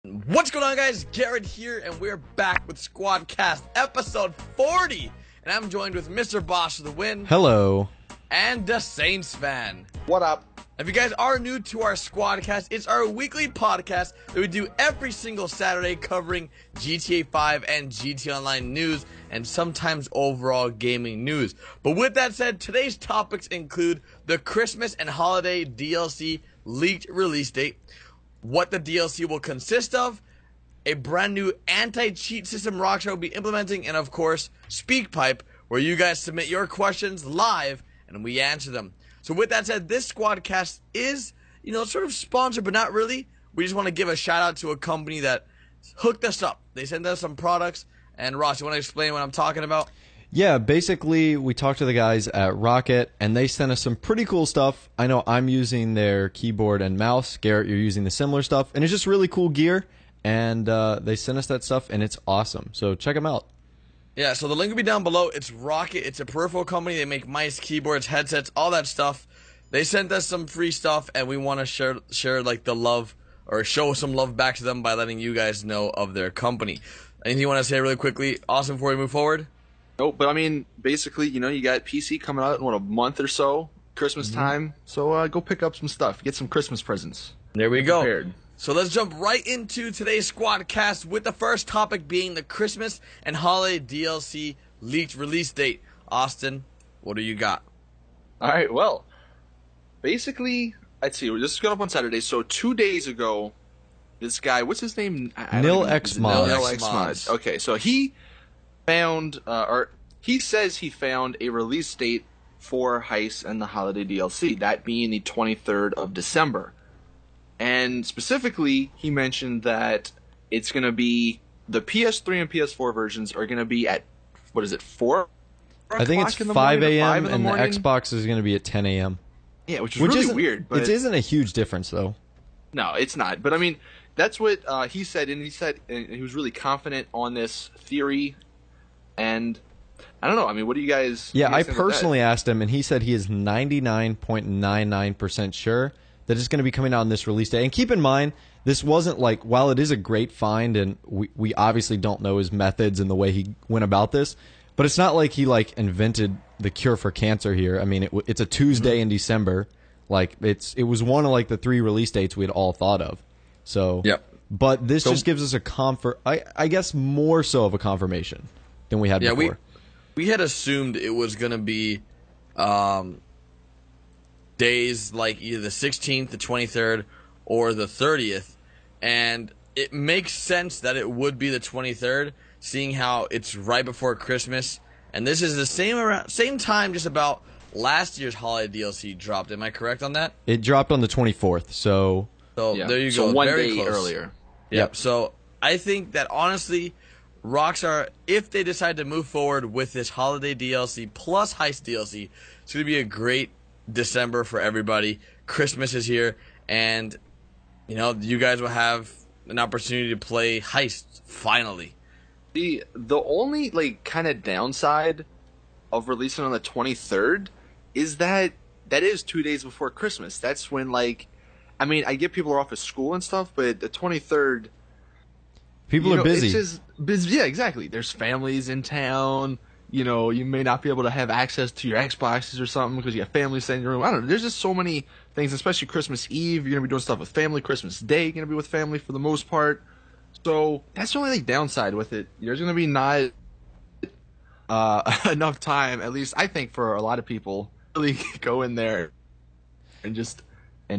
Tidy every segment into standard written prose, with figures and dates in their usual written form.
What's going on, guys? Garrett here, and we're back with Squadcast episode 40. And I'm joined with Mr. Boss of the Win. Hello. And the Saints fan. What up? If you guys are new to our Squadcast, it's our weekly podcast that we do every single Saturday covering GTA 5 and GTA Online news and sometimes overall gaming news. But with that said, today's topics include the Christmas and holiday DLC leaked release date, what the DLC will consist of, a brand new anti-cheat system Rockstar will be implementing, and of course, SpeakPipe, where you guys submit your questions live and we answer them. So with that said, this Squadcast is, sort of sponsored, but not really. We just want to give a shout out to a company that hooked us up. They sent us some products, and Ross, you want to explain what I'm talking about? Yeah, basically, we talked to the guys at Rocket, and they sent us some pretty cool stuff. I know I'm using their keyboard and mouse. Garrett, you're using the similar stuff, and it's just really cool gear, and they sent us that stuff, and it's awesome. So check them out. Yeah, so the link will be down below. It's Rocket. It's a peripheral company. They make mice, keyboards, headsets, all that stuff. They sent us some free stuff, and we want to share like the love, or show some love back to them by letting you guys know of their company. Anything you want to say really quickly, Austin, before we move forward? No, but I mean, basically, you got PC coming out in a month or so, Christmas time. So go pick up some stuff, get some Christmas presents. There we go. Prepared. So let's jump right into today's Squadcast with the first topic being the Christmas and holiday DLC leaked release date. Austin, what do you got? All right, well, basically, I'd see. This is going up on Saturday. So 2 days ago, this guy, what's his name? Nil X Mod. Nil X Mod. Okay, so he found, he says he found a release date for Heist and the holiday DLC, that being the 23rd of December. And specifically, he mentioned that it's going to be, the PS3 and PS4 versions are going to be at, 4? I think it's 5 a.m. and the Xbox is going to be at 10 a.m. Yeah, which is really weird. But it isn't a huge difference, though. No, it's not. But I mean, that's what he said, and he was really confident on this theory. And I don't know. I mean, what do you guys? Yeah, I personally asked him, and he said he is 99.99% sure that it's going to be coming out on this release day. And keep in mind, this wasn't like, while it is a great find, and we obviously don't know his methods and the way he went about this, but it's not like he invented the cure for cancer here. I mean, it's a Tuesday in December. It was one of the 3 release dates we had all thought of. So, yep. But this just gives us I guess more so of a confirmation than we had before. Yeah, we had assumed it was going to be days like either the 16th, the 23rd, or the 30th, and it makes sense that it would be the 23rd, seeing how it's right before Christmas, and this is the same time just about last year's holiday DLC dropped. Am I correct on that? It dropped on the 24th, so yeah. There you go. So one Very day close. earlier. Yep. So I think that honestly, Rockstar, if they decide to move forward with this holiday DLC plus Heist DLC, it's going to be a great December for everybody. Christmas is here, and you guys will have an opportunity to play Heist finally. The only kind of downside of releasing on the 23rd is that is 2 days before Christmas. That's when I mean, I get people are off of school and stuff, but the 23rd, people are busy. It's just busy. Yeah, exactly. There's families in town. You may not be able to have access to your Xboxes or something because you have family staying in your room. I don't know. There's just so many things, especially Christmas Eve. You're going to be doing stuff with family. Christmas Day, you're going to be with family for the most part. So that's the only downside with it. There's going to be not enough time, at least I think, for a lot of people to really go in there and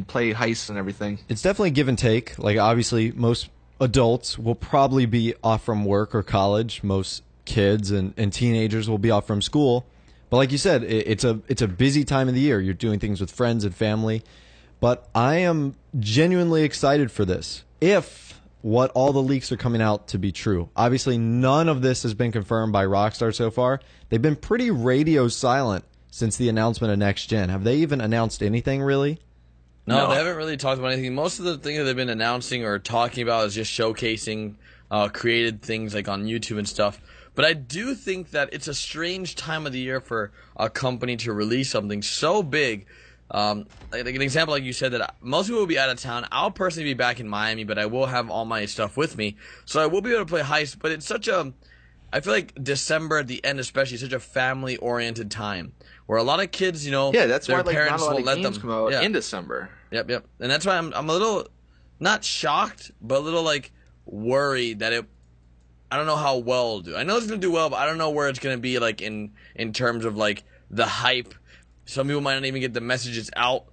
play Heist and everything. It's definitely give and take. Obviously, most adults will probably be off from work or college. Most kids and teenagers will be off from school, but like you said, it's a busy time of the year. You're doing things with friends and family, but I am genuinely excited for this if what all the leaks are coming out to be true. Obviously, none of this has been confirmed by Rockstar so far. They've been pretty radio silent since the announcement of Next Gen. Have they even announced anything really? No, they haven't really talked about anything. Most of the things that they've been announcing or talking about is just showcasing created things on YouTube and stuff. But I do think that it's a strange time of the year for a company to release something so big Like an example, like you said, that most people will be out of town. I'll personally be back in Miami, but I will have all my stuff with me, so I will be able to play Heist. But it's such a, I feel like December at the end, especially, is such a family-oriented time where a lot of kids, yeah, that's their why like parents not a lot will of let games them come out in December. Yep, and that's why I'm a little not shocked, but a little like worried that I don't know how well it'll do. I know it's gonna do well, but I don't know where it's gonna be like in terms of like the hype. Some people might not even get the messages out.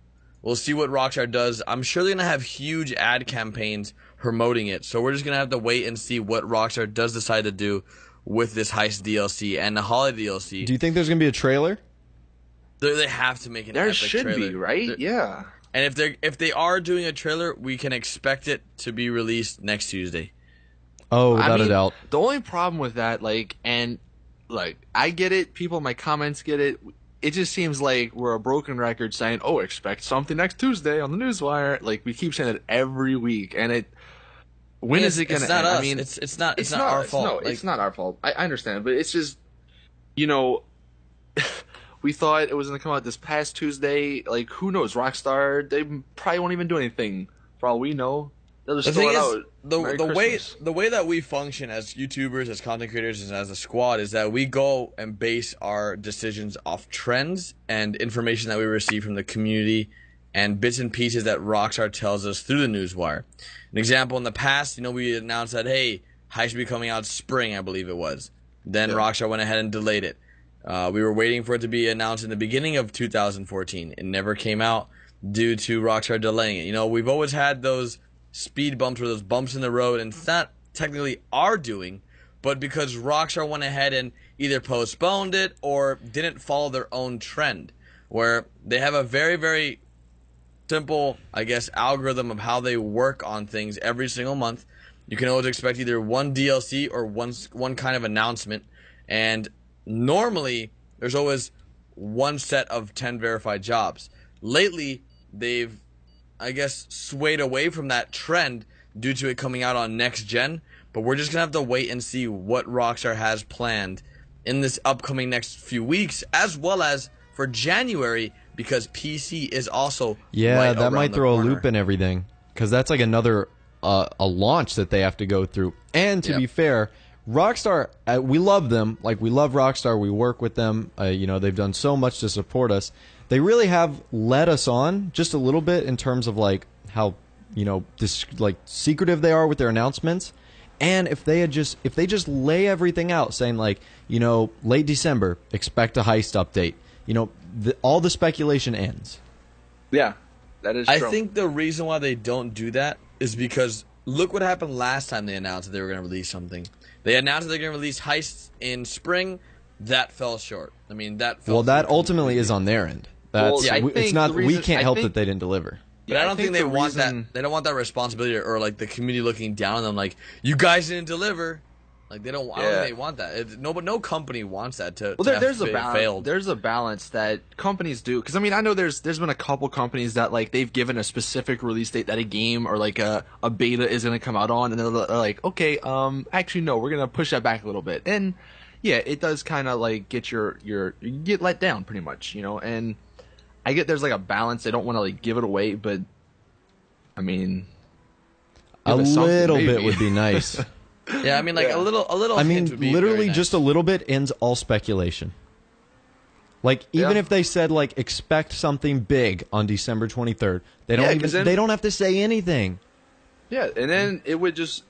We'll see what Rockstar does. I'm sure they're going to have huge ad campaigns promoting it. So we're just going to have to wait and see what Rockstar does decide to do with this Heist DLC and the Holiday DLC. Do you think there's going to be a trailer? They have to make an There epic should trailer. be, right? Yeah. And if they are doing a trailer, we can expect it to be released next Tuesday. Oh, without a doubt. The only problem with that, I get it. People in my comments get it. It just seems like we're a broken record saying, "Oh, expect something next Tuesday on the Newswire." Like we keep saying it every week, and when is it going to end? Us. I mean, it's not our fault. No, it's not our fault. I understand, but it's just, we thought it was going to come out this past Tuesday. Like, who knows? Rockstar, they probably won't even do anything. For all we know, they'll just throw it out. The way that we function as YouTubers, as content creators, and as a squad is that we go and base our decisions off trends and information that we receive from the community and bits and pieces that Rockstar tells us through the Newswire. An example, in the past, we announced that, hey, Heist will be coming out spring, I believe it was. Then Rockstar went ahead and delayed it. We were waiting for it to be announced in the beginning of 2014. It never came out due to Rockstar delaying it. We've always had those speed bumps or those bumps in the road, and it's not technically our doing, but because Rockstar went ahead and either postponed it or didn't follow their own trend, where they have a very, very simple, I guess, algorithm of how they work on things every single month. You can always expect either one DLC or one kind of announcement, and normally there's always one set of 10 verified jobs. Lately, they've, I guess, swayed away from that trend due to it coming out on next gen, but we're just gonna have to wait and see what Rockstar has planned in this upcoming next few weeks, as well as for January, because PC is also that might throw a loop in everything, because that's like another a launch that they have to go through. And to be fair, Rockstar, we love them. Like, we love Rockstar. We work with them. They've done so much to support us. They really have led us on just a little bit in terms of like how secretive they are with their announcements. And if they just lay everything out, saying like, late December, expect a Heist update. All the speculation ends. Yeah, that is true. I think the reason why they don't do that is because look what happened last time they announced that they were going to release something. They announced that they're going to release Heist in spring. That fell short. I mean, that ultimately is on their end. It's not. We can't help that they didn't deliver. But I don't think they want that. They don't want that responsibility or like the community looking down on them. Like, you guys didn't deliver. Like, they don't. I don't think they want that. No company wants that to. Well, there's a balance. Failed. There's a balance that companies do, because I know there's been a couple companies that like they've given a specific release date that a game or like a beta is going to come out on, and they're like, okay, actually no, we're going to push that back a little bit, and yeah, it does kind of like get you get let down pretty much, and I get there's like a balance. They don't want to like give it away, but I mean, a little bit would be nice. Yeah, I mean, like a little. I mean, hint would be literally very nice. just a little bit ends all speculation. Like, even if they said like expect something big on December 23rd, they don't have to say anything. Yeah, and then it would just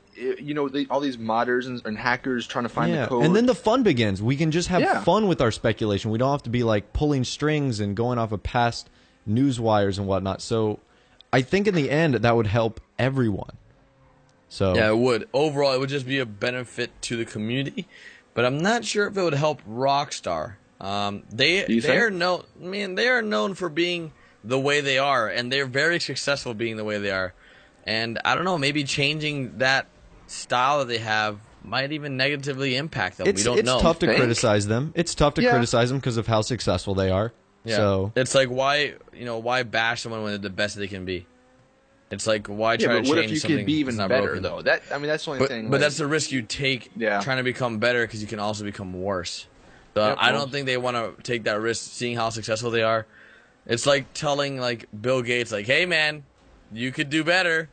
all these modders and hackers trying to find the code, and then the fun begins. We can just have fun with our speculation. We don't have to be like pulling strings and going off of past news wires and whatnot. So, I think in the end that would help everyone. So yeah, it would. Overall, it would just be a benefit to the community, but I'm not sure if it would help Rockstar. They are known. I mean, they are known for being the way they are, and they're very successful being the way they are. And I don't know, maybe changing that style that they have might even negatively impact them. We don't know. It's tough to criticize them. It's tough to criticize them because of how successful they are. Yeah. So it's like why bash someone when they're the best they can be? It's like, why try to change something? What if you could be even better, broken? though? That's the only thing. But that's the risk you take trying to become better, because you can also become worse. So I don't think they want to take that risk, seeing how successful they are. It's like telling like Bill Gates, like, "Hey man, you could do better.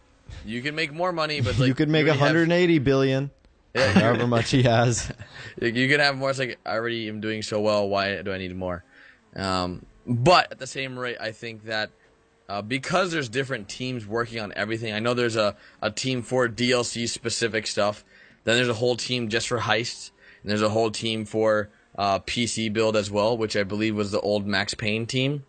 You can make more money, but like, you could make 180 billion, however much he has. You can have more. It's like, I already am doing so well. Why do I need more? But at the same rate, I think that because there's different teams working on everything. I know there's a team for DLC specific stuff. Then there's a whole team just for Heist. And there's a whole team for PC build as well, which I believe was the old Max Payne team.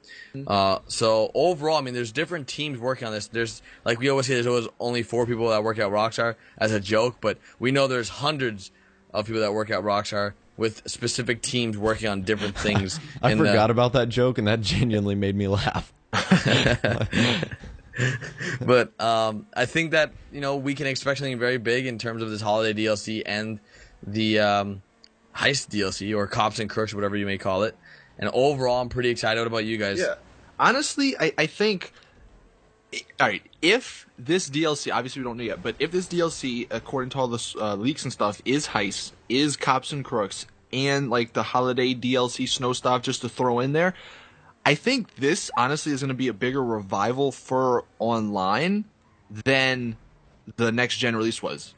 So overall, I mean, there's different teams working on this. There's, like we always say, there's always only 4 people that work at Rockstar as a joke, but we know there's hundreds of people that work at Rockstar with specific teams working on different things. I forgot about that joke, and that genuinely made me laugh. But I think that, you know, we can expect something very big in terms of this holiday DLC and the Heist DLC, or Cops and Crooks, whatever you may call it. And overall, I'm pretty excited. What about you guys? Yeah. Honestly, I think... All right, if this DLC, obviously we don't know yet, but if this DLC, according to all the leaks and stuff, is Heist, is Cops and Crooks, and like the holiday DLC snow stuff just to throw in there, I think this honestly is going to be a bigger revival for online than the next gen release was.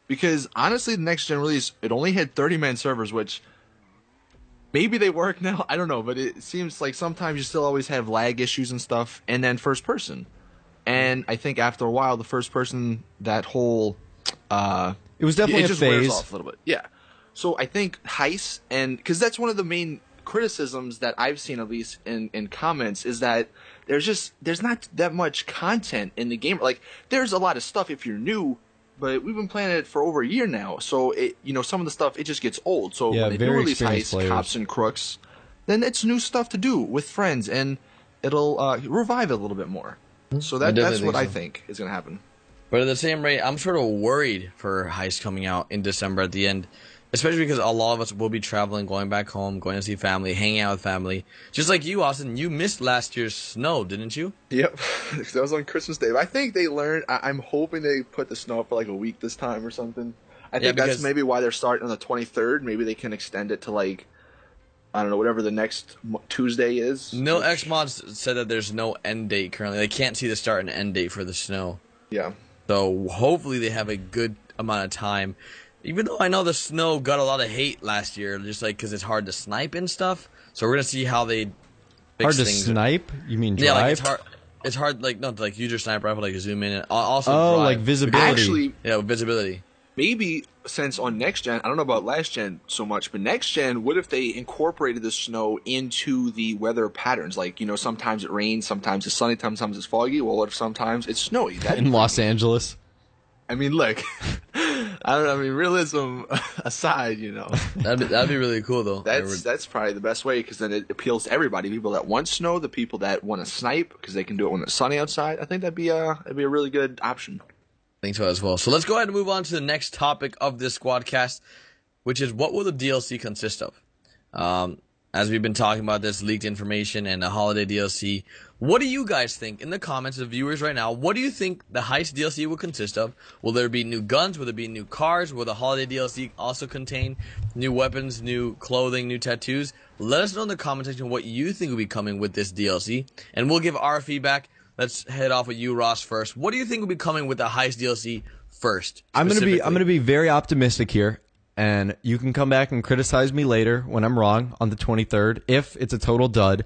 Because honestly, the next gen release, it only had 30-man servers, which maybe they work now, I don't know, but it seems like sometimes you still always have lag issues and stuff, and then first person. And I think after a while, the first person, that whole it was definitely it a just phase. wears off a little bit. Yeah. So I think Heist, and because that's one of the main criticisms that I've seen, at least in comments, is that there's not that much content in the game. Like, there's a lot of stuff if you're new, but we've been playing it for over a year now. So it, you know, some of the stuff, it just gets old. So when they do release Heist, Cops and Crooks, then it's new stuff to do with friends, and it'll revive it a little bit more. So that's what I think is going to happen. But at the same rate, I'm sort of worried for Heist coming out in December at the end, especially because a lot of us will be traveling, going back home, going to see family, hanging out with family. Just like you, Austin, you missed last year's snow, didn't you? Yep, that was on Christmas Day. I think they learned. I'm hoping they put the snow up for like a week this time or something. I think that's maybe why they're starting on the 23rd. Maybe they can extend it to like, I don't know, whatever the next Tuesday is. No, Xmods said that there's no end date currently. They can't see the start and end date for the snow. Yeah. So hopefully they have a good amount of time. Even though I know the snow got a lot of hate last year, just like because it's hard to snipe and stuff. So we're gonna see how they fix hard to things. snipe? You mean drive? Yeah, like it's hard, like not like use your sniper rifle, like zoom in and also drive. like visibility. Actually, yeah, visibility. Maybe since on next gen, I don't know about last gen so much, but next gen, what if they incorporated the snow into the weather patterns? Like, you know, sometimes it rains, sometimes it's sunny, sometimes it's foggy. Well, what if sometimes it's snowy? In Los Angeles. I mean, look, I don't know. I mean, realism aside, you know, That'd be really cool though. That's probably the best way, because then it appeals to everybody. People that want snow, the people that want to snipe because they can do it when it's sunny outside. I think that'd be a really good option. I think so as well. So let's go ahead and move on to the next topic of this Squadcast, which is what will the DLC consist of? As we've been talking about this leaked information and the holiday DLC, what do you guys think in the comments, the viewers right now? What do you think the Heist DLC will consist of? Will there be new guns? Will there be new cars? Will the holiday DLC also contain new weapons, new clothing, new tattoos? Let us know in the comment section what you think will be coming with this DLC, and we'll give our feedback. Let's head off with you, Ross, first. What do you think will be coming with the Heist DLC first? I'm gonna be very optimistic here, and you can come back and criticize me later when I'm wrong on the 23rd if it's a total dud.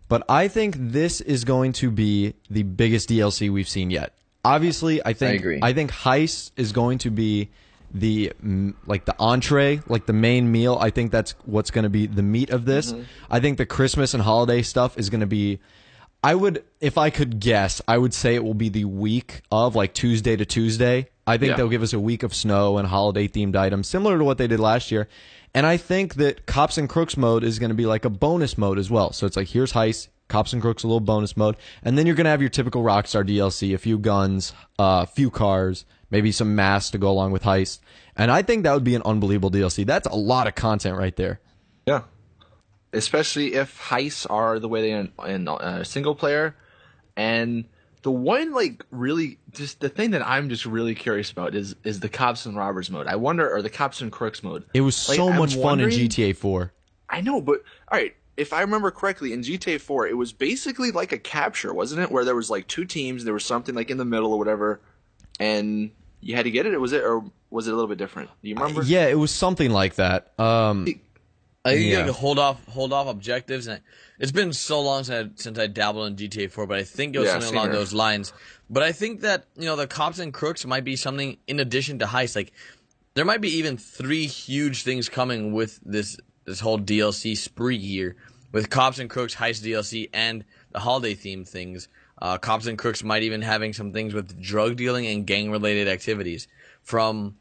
But I think this is going to be the biggest DLC we've seen yet. Obviously, I agree. I think Heist is going to be the entree, like the main meal. I think that's what's going to be the meat of this. Mm-hmm. I think the Christmas and holiday stuff is going to be, if I could guess, I would say it will be the week of, like, Tuesday to Tuesday. I think they'll give us a week of snow and holiday-themed items, similar to what they did last year. And I think that Cops and Crooks mode is going to be like a bonus mode as well. So it's like, here's Heist, Cops and Crooks, a little bonus mode. And then you're going to have your typical Rockstar DLC, a few guns, a few cars, maybe some masks to go along with Heist. And I think that would be an unbelievable DLC. That's a lot of content right there. Yeah. Especially if heists are the way they are in single player. And the one, like, really, just the thing that I'm just really curious about is the Cops and Robbers mode. I wonder, or the Cops and Crooks mode. It was so much fun in GTA 4. I know, but, all right, if I remember correctly, in GTA 4, it was basically like a capture, wasn't it? Where there was like two teams, there was something like in the middle or whatever, and you had to get it. Or was it a little bit different? Do you remember? Yeah, it was something like that. I think you could hold off objectives, and it's been so long since I dabbled in GTA 4, but I think it was something along those lines. But I think that the cops and crooks might be something in addition to Heist. Like there might be even 3 huge things coming with this whole DLC spree here, with cops and crooks, Heist DLC, and the holiday themed things. Cops and crooks might even having some things with drug dealing and gang related activities. From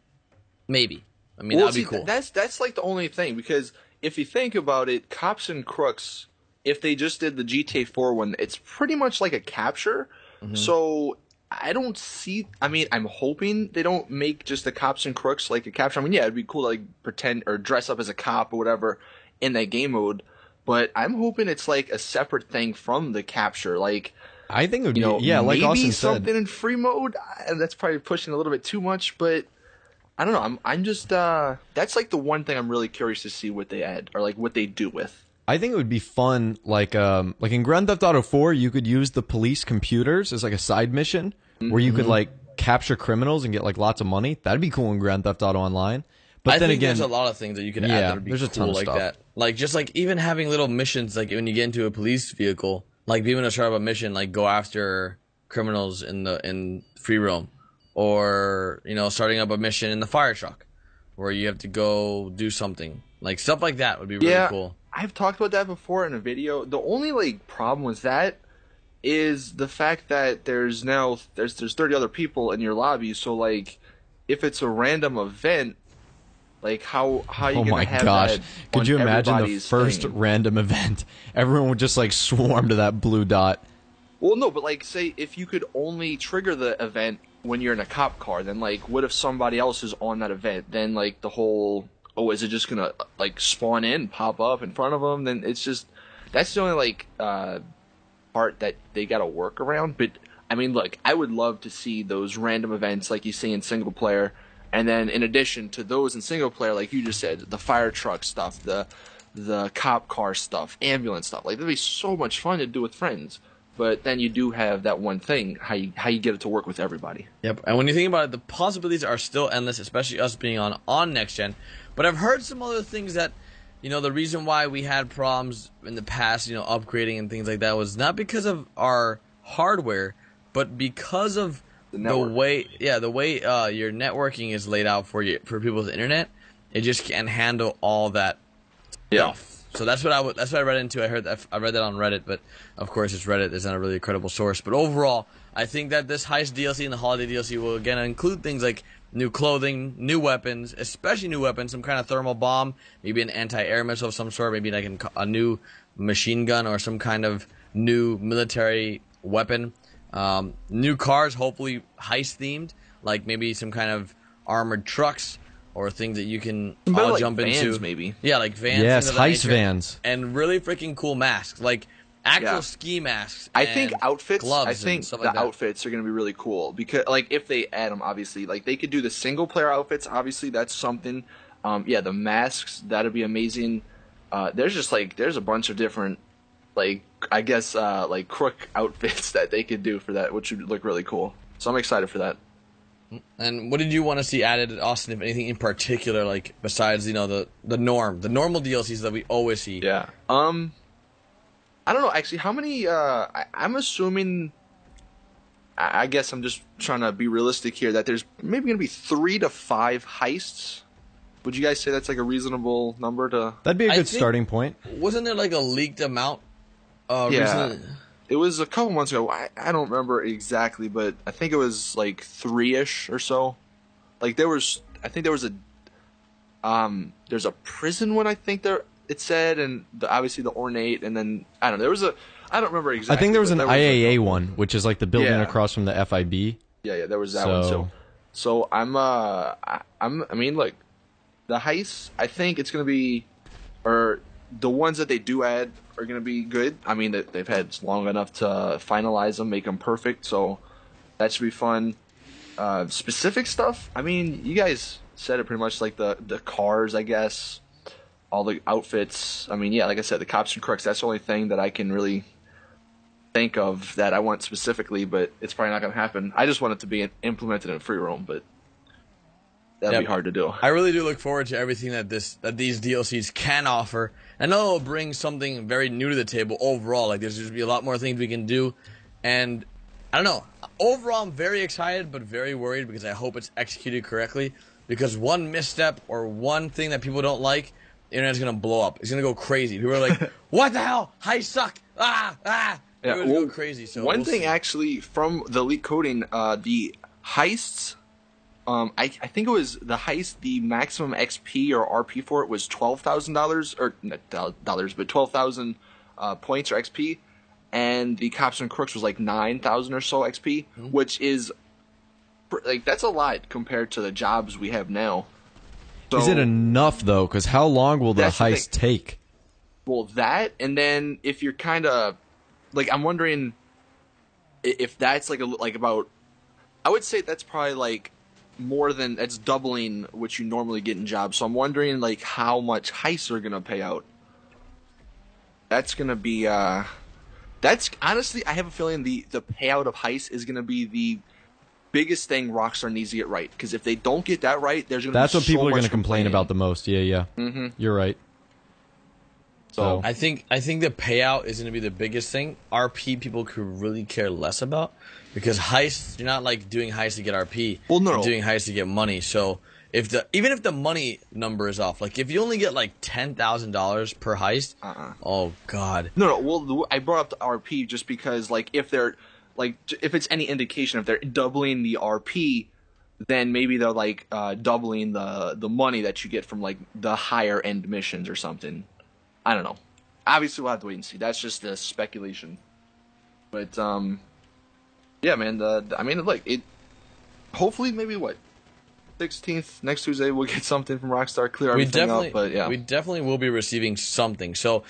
maybe, that'd be cool. That's like the only thing, because if you think about it, cops and crooks, if they just did the GTA 4 one, it's pretty much like a capture. Mm-hmm. So I don't see. I'm hoping they don't make just the cops and crooks like a capture. It'd be cool to like pretend or dress up as a cop or whatever in that game mode. But I'm hoping it's like a separate thing from the capture. Like I think it would be, like maybe Austin something said, in free mode. That's probably pushing a little bit too much, but I don't know. I'm just that's like the one thing I'm really curious to see what they add or like what they do with. I think it would be fun, like in Grand Theft Auto 4, you could use the police computers as like a side mission where you could like capture criminals and get like lots of money. That'd be cool in Grand Theft Auto Online. But I then think again, there's a lot of things that you could add that would be there's a ton cool of like stuff. that. Like just like even having little missions, like when you get into a police vehicle, like being able to start up a mission, like go after criminals in free roam, or starting up a mission in the fire truck where you have to go do something. Like stuff like that would be really cool. I've talked about that before in a video. The only like problem with that is the fact that there's 30 other people in your lobby. So like, if it's a random event, like how are you gonna have that? Could you imagine the first thing? random event? Everyone would just like swarm to that blue dot. Well, no, but like say if you could only trigger the event when you're in a cop car, then like what if somebody else is on that event? Then like the whole is it just gonna like spawn in, pop up in front of them? Then it's just that's the only like part that they gotta work around. But look, I would love to see those random events like you see in single player, and then in addition to those in single player, like you just said, the fire truck stuff, the cop car stuff, ambulance stuff. Like that'd be so much fun to do with friends. But then you do have that one thing, how you get it to work with everybody. Yep, and when you think about it, the possibilities are still endless, especially us being on next gen. But I've heard some other things that, the reason why we had problems in the past, upgrading and things like that was not because of our hardware, but because of the way your networking is laid out for people's internet. It just can't handle all that stuff. So that's what I read into. I read that on Reddit, but of course it's Reddit. It's not a really credible source. But overall, I think that this Heist DLC and the Holiday DLC will again include things like new clothing, new weapons, especially new weapons, some kind of thermal bomb, maybe an anti-air missile of some sort, maybe like a new machine gun or some kind of new military weapon. New cars, hopefully Heist themed, like maybe some kind of armored trucks. Or things that you can all like jump vans, into. Maybe. Yeah, like vans. Yes, Heist vans. And really freaking cool masks. Like actual ski masks. I think outfits. Gloves I think and stuff the like that. outfits are going to be really cool. Because, like, if they add them, obviously. Like, they could do the single player outfits. Obviously, that's something. The masks, that'd be amazing. There's a bunch of different, like, I guess, like, crook outfits that they could do for that, which would look really cool. So I'm excited for that. And what did you want to see added, Austin, if anything in particular, like besides the normal DLCs that we always see? Yeah. I don't know actually how many. I'm assuming. I guess I'm just trying to be realistic here that there's maybe going to be 3 to 5 heists. Would you guys say that's like a reasonable number to? That'd be a good starting point. Wasn't there like a leaked amount? Yeah. Recently? It was a couple months ago. I don't remember exactly, but I think it was like 3-ish or so. Like there's a prison one, I think it said, and obviously the ornate, and then I don't know. I don't remember exactly. I think there was an IAA one, which is like the building across from the FIB. Yeah, there was that one. So look, the heists, I think it's gonna be, or the ones that they do add are going to be good. I mean, they've had long enough to finalize them, make them perfect, so that should be fun. Specific stuff, I mean, you guys said it pretty much, like the cars, I guess. all the outfits. I mean, yeah, like I said, the cops and crooks. That's the only thing that I can really think of that I want specifically, but it's probably not going to happen. I just want it to be implemented in free roam, but that'd be hard to do. I really do look forward to everything that these DLCs can offer. I know it'll bring something very new to the table overall. Like, there's just be a lot more things we can do, and I don't know. Overall, I'm very excited, but very worried because I hope it's executed correctly. Because one misstep or one thing that people don't like, the internet's gonna blow up. It's gonna go crazy. People are like, "What the hell? Heists suck! Ah!" Yeah, It's go crazy. So one thing actually from the leak coding, the heists. I think it was the heist. The maximum XP or RP for it was $12,000 or not dollars, but 12,000 points or XP, and the cops and crooks was like 9,000 or so XP, which is like that's a lot compared to the jobs we have now. So, is it enough though? Because how long will the heist take? Well, that, and then if you're kind of like, I'm wondering if that's like about. I would say that's probably like more than that's doubling what you normally get in jobs. So I'm wondering like how much heists are gonna pay out. That's gonna be that's honestly, I have a feeling the payout of heist is gonna be the biggest thing Rockstar needs to get right, because if they don't get that right, there's gonna that's be what people so are much gonna complain about the most. Yeah. Mm-hmm. You're right. So I think the payout is going to be the biggest thing. RP people could really care less about, because heists, you're not like doing heists to get RP. Well, no, you're doing heists to get money. So even if the money number is off, like if you only get like $10,000 per heist, oh god. No. Well, I brought up the RP just because like if they're like if it's any indication, if they're doubling the RP, then maybe they're like doubling the money that you get from like the higher end missions or something. I don't know. Obviously, we'll have to wait and see. That's just the speculation. But yeah, man. I mean, like it. Hopefully, maybe 16th next Tuesday we'll get something from Rockstar, clear everything up. But yeah, we definitely will be receiving something. So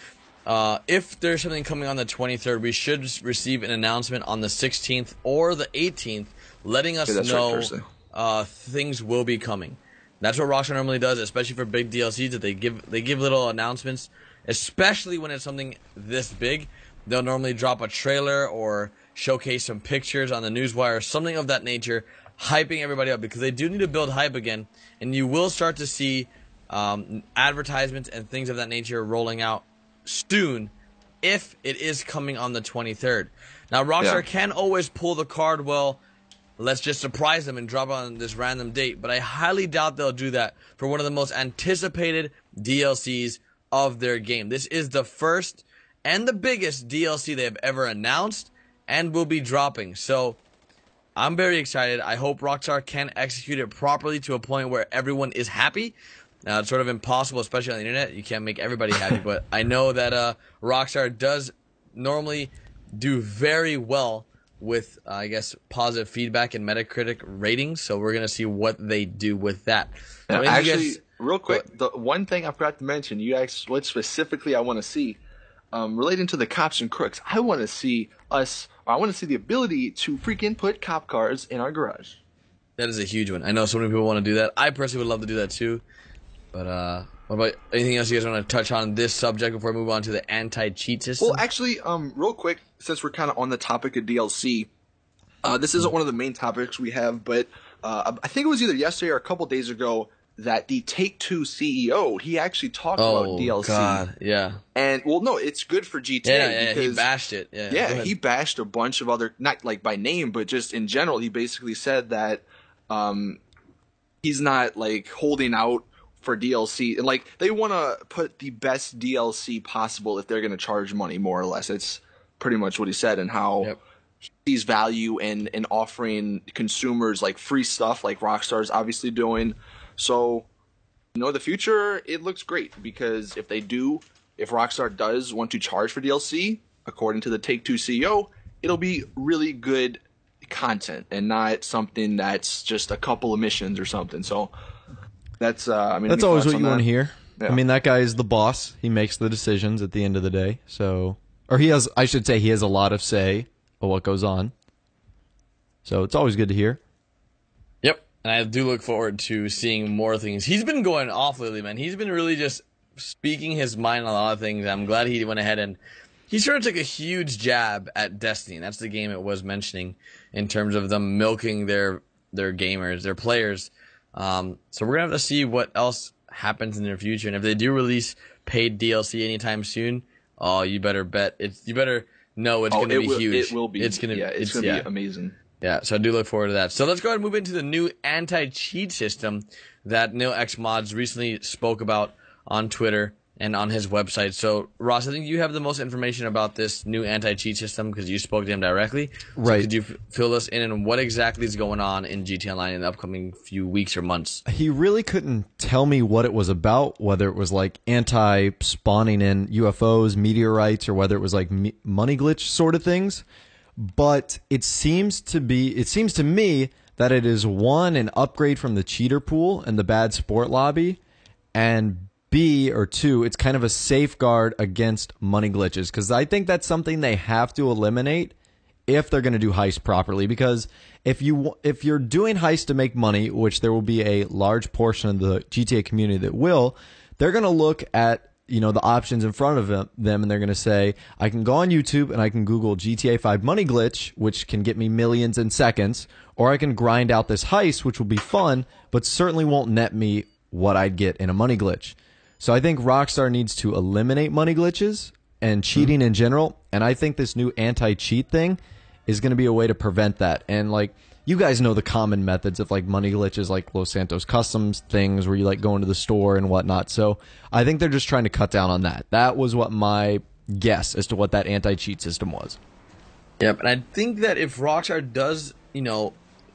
if there's something coming on the 23rd, we should receive an announcement on the 16th or the 18th, letting us know things will be coming. That's what Rockstar normally does, especially for big DLCs. That they give little announcements. Especially when it's something this big, they'll normally drop a trailer or showcase some pictures on the newswire or something of that nature, hyping everybody up, because they do need to build hype again, and you will start to see advertisements and things of that nature rolling out soon if it is coming on the 23rd. Now, Rockstar can always pull the card, well, let's just surprise them and drop on this random date, but I highly doubt they'll do that for one of the most anticipated DLCs of their game. This is the first and the biggest DLC they have ever announced and will be dropping. So I'm very excited. I hope Rockstar can execute it properly to a point where everyone is happy. Now, it's sort of impossible, especially on the internet. You can't make everybody happy, but I know that Rockstar does normally do very well with, I guess, positive feedback and Metacritic ratings. So we're going to see what they do with that. Now, actually, real quick, the one thing I forgot to mention, you asked what specifically I want to see, relating to the cops and crooks. I want to see the ability to freaking put cop cars in our garage. That is a huge one. I know so many people want to do that. I personally would love to do that too. But what about anything else you guys want to touch on this subject before we move on to the anti-cheat system? Well, actually, real quick, since we're kind of on the topic of DLC, this isn't one of the main topics we have, but I think it was either yesterday or a couple days ago that the Take-Two CEO, he actually talked about DLC. Oh, God, yeah. And, well, no, it's good for GTA. Yeah, he bashed it. Yeah, he bashed a bunch of other, not like by name, but just in general, he basically said that he's not, like, holding out for DLC. And, like, they want to put the best DLC possible if they're going to charge money, more or less. It's pretty much what he said, and how he sees value in offering consumers, like, free stuff, like Rockstar's obviously doing. So, the future, it looks great, because if Rockstar does want to charge for DLC, according to the Take-Two CEO, it'll be really good content and not something that's just a couple of missions or something. So, that's that's always what you want to hear. Yeah. I mean, that guy is the boss. He makes the decisions at the end of the day. So, or he has a lot of say of what goes on. So, it's always good to hear. Yep. And I do look forward to seeing more things. He's been going off lately, man. He's been really just speaking his mind on a lot of things. I'm glad he went ahead and he sort of took a huge jab at Destiny. That's the game it was mentioning in terms of them milking their gamers, their players. So we're gonna have to see what else happens in the future, and if they do release paid DLC anytime soon, oh, you better bet you better know it's gonna be huge. It will be. It's gonna be amazing. Yeah, so I do look forward to that. So let's go ahead and move into the new anti-cheat system that NeilXMods recently spoke about on Twitter and on his website. So, Ross, I think you have the most information about this new anti-cheat system because you spoke to him directly. Right. So could you fill us in on what exactly is going on in GTA Online in the upcoming few weeks or months? He really couldn't tell me what it was about, whether it was like anti-spawning in UFOs, meteorites, or whether it was like money glitch sort of things. But it seems to me that it is one, an upgrade from the cheater pool and the bad sport lobby, and B, or two, it's kind of a safeguard against money glitches, because I think that's something they have to eliminate if they're going to do Heist properly. Because if you're doing Heist to make money, which there will be a large portion of the GTA community that will, they're going to look at the options in front of them, and they're going to say, I can go on YouTube and I can Google GTA 5 money glitch, which can get me millions in seconds, or I can grind out this heist, which will be fun, but certainly won't net me what I'd get in a money glitch. So I think Rockstar needs to eliminate money glitches and cheating in general, and I think this new anti-cheat thing is going to be a way to prevent that. And like, you guys know the common methods of like money glitches, like Los Santos Customs things where you like go into the store and whatnot. So I think they're just trying to cut down on that. That was what my guess as to what that anti-cheat system was. Yep, and I think that if Rockstar does,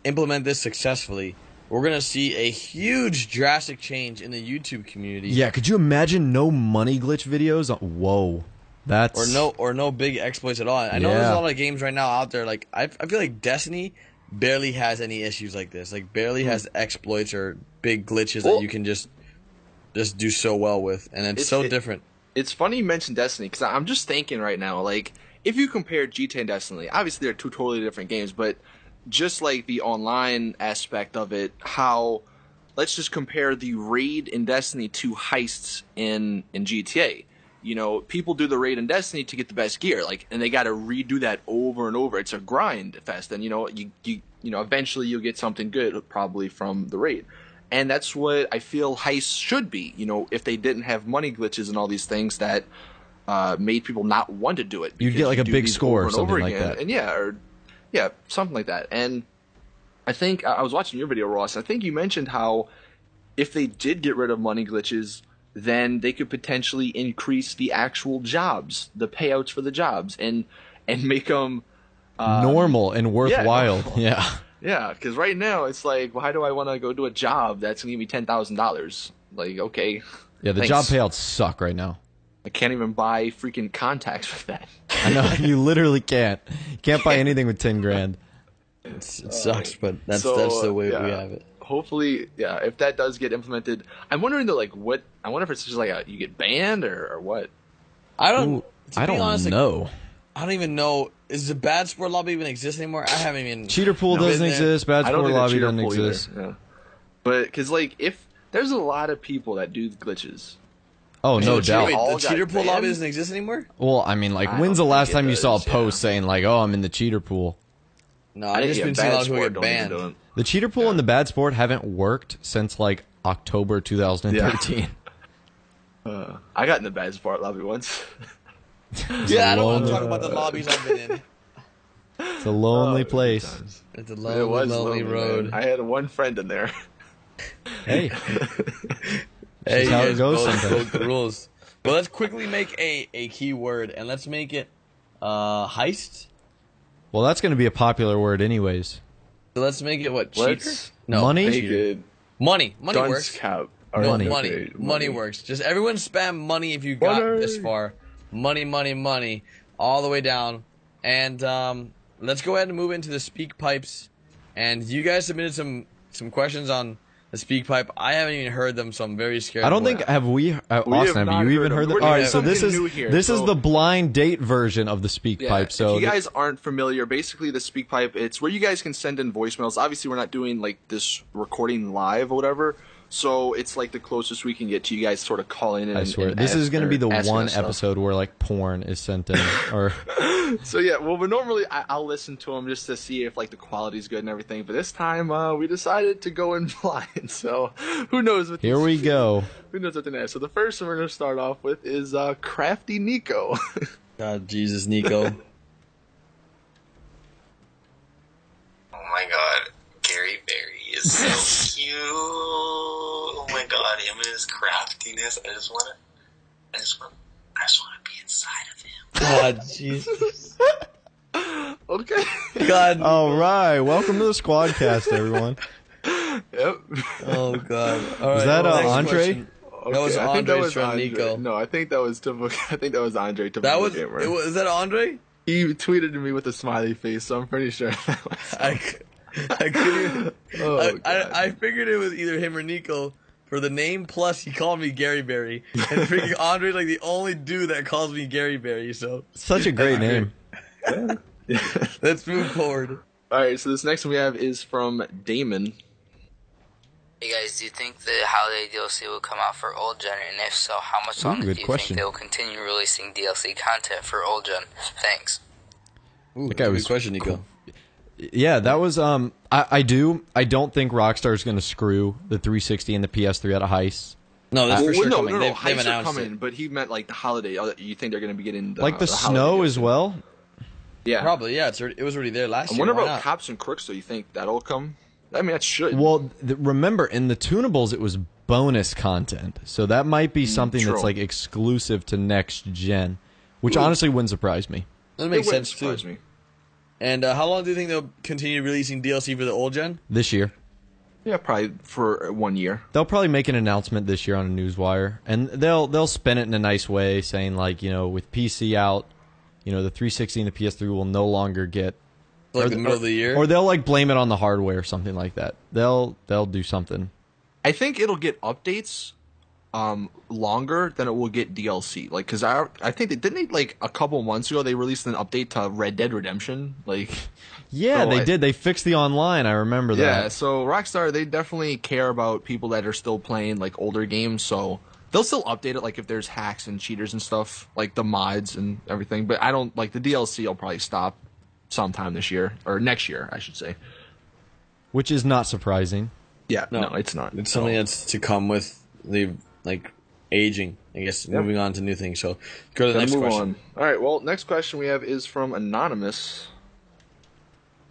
implement this successfully, we're going to see a huge drastic change in the YouTube community. Yeah, could you imagine no money glitch videos? Whoa. That's or no big exploits at all. I know there's a lot of games right now out there, like I feel like Destiny barely has any issues like this. Like barely has exploits or big glitches that you can just do so well with, and it's so different. It's funny you mentioned Destiny, because I'm just thinking right now, like, if you compare GTA and Destiny, obviously they're two totally different games, but just like the online aspect of it, how let's just compare the raid in Destiny to heists in GTA. People do the raid in Destiny to get the best gear, like, and they got to redo that over and over. It's a grind fest, and you eventually you'll get something good probably from the raid, and that's what I feel heists should be. If they didn't have money glitches and all these things that made people not want to do it, you'd get like a big score or something like that, and something like that. And I think I was watching your video, Ross. I think you mentioned how if they did get rid of money glitches, then they could potentially increase the actual jobs, the payouts for the jobs, and make them normal and worthwhile. Yeah. Yeah, because right now it's like, why do I want to go do a job that's going to give me $10,000? Like, okay. Yeah, the job payouts suck right now. I can't even buy freaking contacts with that. I know, you literally can't. You can't buy anything with 10 grand. It sucks, but that's the way we have it. Hopefully, if that does get implemented, I'm wondering though, like, what? I wonder if it's just like you get banned or what. I don't honest, know. I don't even know. Is the bad sport lobby even exist anymore? I haven't even. Cheater pool doesn't exist. Bad sport lobby doesn't exist. Yeah. But because like if there's a lot of people that do glitches. Oh, no doubt. Wait, the cheater pool lobby doesn't exist anymore? Well, I mean, like, when's the last time you saw a post saying, like, oh, I'm in the cheater pool? No, I've just been seeing a lot of people get banned. The cheater pool and the bad sport haven't worked since, like, October 2013. I got in the bad sport lobby once. I don't want to talk about the lobbies I've been in. It's a lonely place. It's a lonely road. Man. I had one friend in there. Hey. Hey, how it goes broke the rules. But let's quickly make a key word, and let's make it heist. Well, that's going to be a popular word anyways. So let's make it what? Cheater? No, money? Cheater. Money works. Cap. No, money works. Just everyone spam money if you got this far. Money, all the way down. And let's go ahead and move into the speak pipes. And you guys submitted some questions on the speak pipe. I haven't even heard them, so I'm very scared. I don't think Austin, have you even heard them? All right, so this is the blind date version of the speak pipe. So if you guys aren't familiar, basically the speak pipe, it's where you guys can send in voicemails. Obviously, we're not doing like this recording live or whatever. So it's like the closest we can get to you guys sort of calling in. I swear, this is going to be the one episode where like porn is sent in. Or so yeah, well, but normally I'll listen to them just to see if like the quality's good and everything. But this time we decided to go in blind. So who knows? What here we go. Who knows what the next? So the first one we're going to start off with is Crafty Nico. God, Jesus, Nico. Oh my God, Gary Berry is so cute. Oh my God, him and his craftiness. I just want to be inside of him. God, Jesus. Okay. God. All right, welcome to the Squadcast, everyone. Yep. Oh God. All Was right, that next Andre? question. That was I think that Andre's was friend Andre. Nico. No, I think that was typical. I think that was Andre. Typical That was. gamer. Is that Andre? He tweeted to me with a smiley face, so I'm pretty sure that was. I couldn't even. Oh, I figured it was either him or Nico for the name. Plus, he called me Gary Berry, and freaking Andre's like the only dude that calls me Gary Berry. So Such a great name. let's move forward. All right, so this next one we have is from Damon. Hey guys, do you think the holiday DLC will come out for old gen, and if so, how much longer good do you question. think they will continue releasing DLC content for old gen? Thanks. Ooh, That guy was good question, Nico. Yeah, that was I don't think Rockstar's going to screw the 360 and the PS3 out of Heist. No, that's for sure no, coming. no, They've Heists are announced coming, it. but he meant like the holiday. You think they're going to be getting Like the holiday snow DLC. as well. Yeah, Probably, yeah. It was already there last I year. wonder Why about not? Cops and Crooks. So you think that'll come? I mean, that should. Well, remember in the tunables it was bonus content, so that might be something true. that's like exclusive to next gen, which honestly wouldn't surprise me. That It makes wouldn't sense too. surprise me. And how long do you think they'll continue releasing DLC for the old gen? This year, Yeah, probably for 1 year. they'll probably make an announcement this year on a newswire, and they'll spin it in a nice way, saying like, with PC out, the 360 and the PS3 will no longer get. Like the middle of the year? Or they'll like blame it on the hardware or something like that. They'll do something. I think it'll get updates longer than it will get DLC. Like, because I think didn't they, like a couple months ago they released an update to Red Dead Redemption. Like, Yeah, So they did. They fixed the online. I remember yeah. that. So Rockstar, they definitely care about people that are still playing like older games. So they'll still update it, like if there's hacks and cheaters and stuff, like the mods and everything. But I don't like the DLC. will probably stop sometime this year or next year, I should say. Which is not surprising. Yeah, no, it's not. It's something that's to come with the aging. I guess moving on to new things. So go to the next move question. on. All right. Well, next question we have is from Anonymous.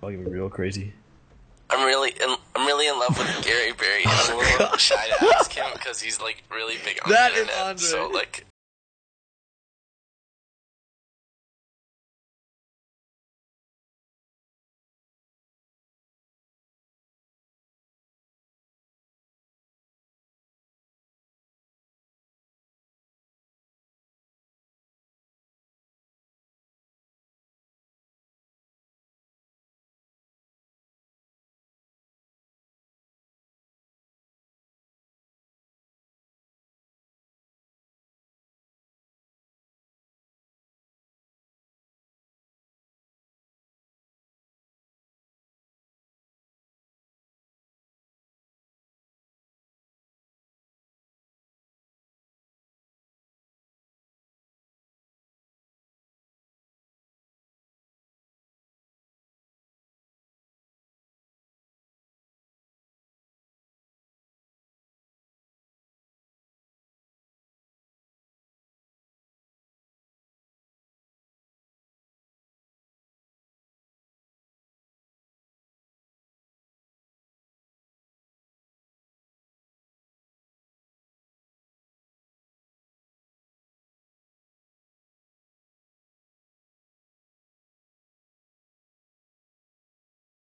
I'll give it real crazy. I'm really in love with Gary Berry, and I'm a little shy to ask him because he's like really big on That the is internet. Andre. So like,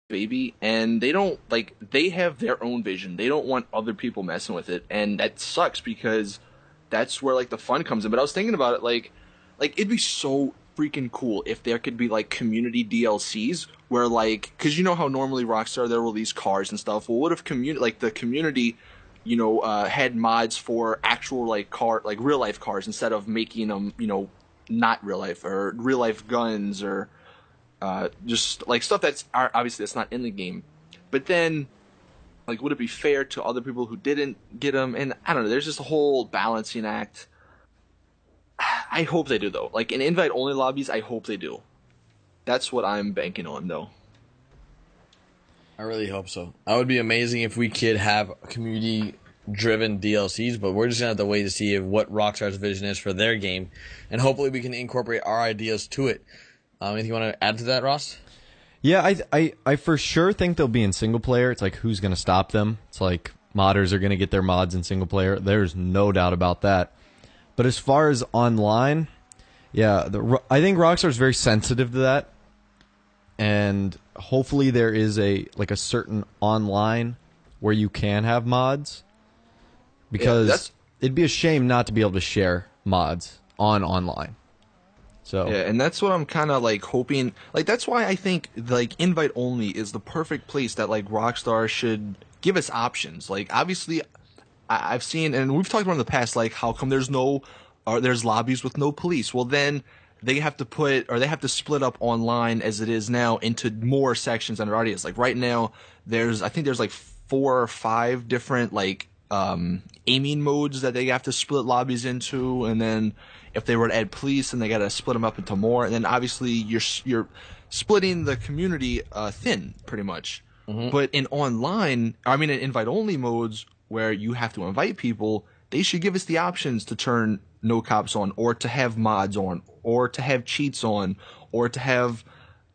Baby, and they don't they have their own vision. They don't want other people messing with it, and that sucks because that's where the fun comes in. But I was thinking about it, like it'd be so freaking cool if there could be community DLCs where because you know how normally Rockstar they'll release cars and stuff. Well, what if the community had mods for actual car real life cars instead of making them not real life or real life guns or just stuff that's obviously that's not in the game. But then Like, would it be fair to other people who didn't get them? And I don't know. There's just a whole balancing act. I hope they do, though. Like, in invite-only lobbies, I hope they do. That's what I'm banking on, though. I really hope so. That would be amazing if we could have community-driven DLCs, but we're just going to have to wait to see what Rockstar's vision is for their game, and hopefully we can incorporate our ideas to it. Anything you want to add to that, Ross? Yeah, I for sure think they'll be in single player. It's like, who's going to stop them? It's like modders are going to get their mods in single player. There's no doubt about that. But as far as online, yeah, I think Rockstar's very sensitive to that. And hopefully there is a certain online where you can have mods. Because it'd be a shame not to be able to share mods online. So yeah, and that's what I'm kind of like hoping. Like, that's why I think like invite only is the perfect place that like Rockstar should give us options. Like, obviously, I've seen, and we've talked about in the past, like how come there's lobbies with no police? Well, then they have to split up online as it is now into more sections than it already is. Like right now, I think there's like 4 or 5 different like aiming modes that they have to split lobbies into, and then if they were to add police, then they got to split them up into more, and then obviously you're splitting the community thin pretty much. Mm-hmm. But in invite-only modes where you have to invite people, they should give us the options to turn no cops on, or to have mods on, or to have cheats on, or to have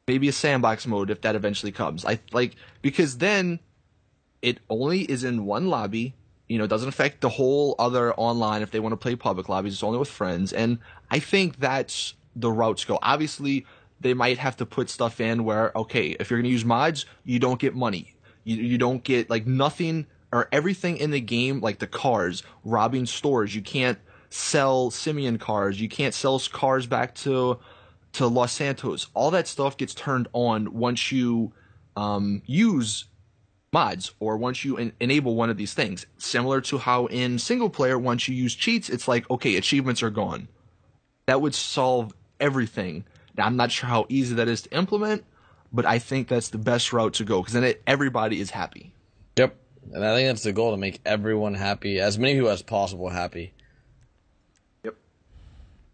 maybe a sandbox mode if that eventually comes. Because then it only is in one lobby. You know, it doesn't affect the whole other online if they want to play public lobbies. It's only with friends. And I think that's the route to go. Obviously, they might have to put stuff in where, okay, if you're going to use mods, you don't get money. You don't get, like, nothing or everything in the game, like the cars, robbing stores. You can't sell Simeon cars. You can't sell cars back to Los Santos. All that stuff gets turned on once you use mods, or once you enable one of these things. Similar to how in single player, once you use cheats, it's like, okay, achievements are gone. That would solve everything. Now, I'm not sure how easy that is to implement, but I think that's the best route to go, because then everybody is happy. Yep. And I think that's the goal, to make everyone happy, as many people as possible happy. Yep.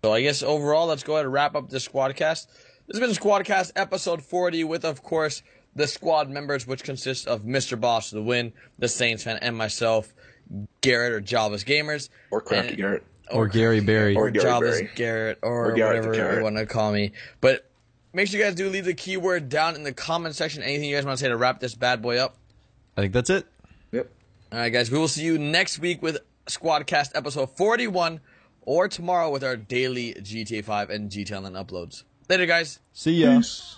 So I guess overall, let's go ahead and wrap up this Squadcast. This has been Squadcast episode 40 with, of course, the squad members, which consists of Mr. Boss the Win, the Saints fan, and myself, Garrett, or Java's Gamers. Or Crafty Garrett. Or Gary Berry. Or Java's Garrett, or whatever you want to call me. But make sure you guys do leave the keyword down in the comment section. Anything you guys want to say to wrap this bad boy up? I think that's it. Yep. All right, guys. We will see you next week with Squadcast episode 41, or tomorrow with our daily GTA 5 and GTA Online uploads. Later, guys. See ya. Peace.